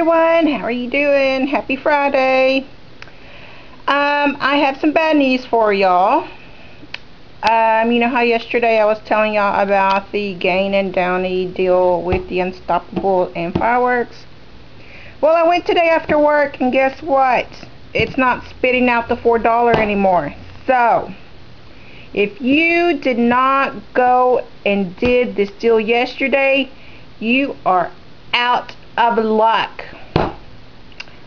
everyone, how are you doing? Happy Friday. I have some bad news for y'all. You know how yesterday I was telling y'all about the Gain and Downy deal with the Unstoppable and fireworks? Well, I went today after work and guess what? It's not spitting out the $4 anymore. So, if you did not go and did this deal yesterday, you are out of luck.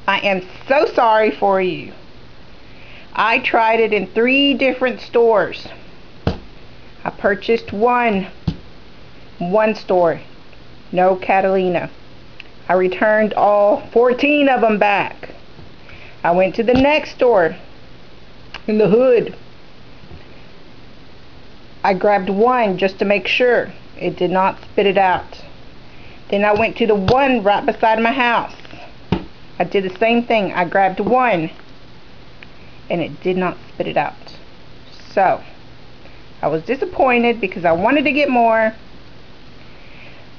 I am so sorry for you. I tried it in 3 different stores. I purchased one store, no Catalina. I returned all 14 of them back. I went to the next store in the hood. I grabbed one just to make sure. It did not spit it out. Then I went to the one right beside my house. I did the same thing. I grabbed one and it did not spit it out. So I was disappointed because I wanted to get more,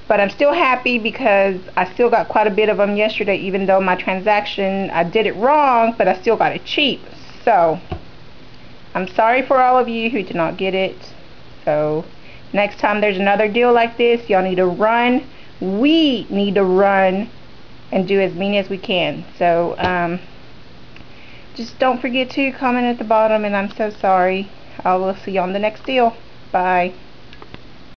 but I'm still happy because I still got quite a bit of them yesterday, even though my transaction, I did it wrong, but I still got it cheap. So I'm sorry for all of you who did not get it. So next time there's another deal like this, y'all need to run. We need to run and do as many as we can. So just don't forget to comment at the bottom, and I'm so sorry. I will see you on the next deal. Bye.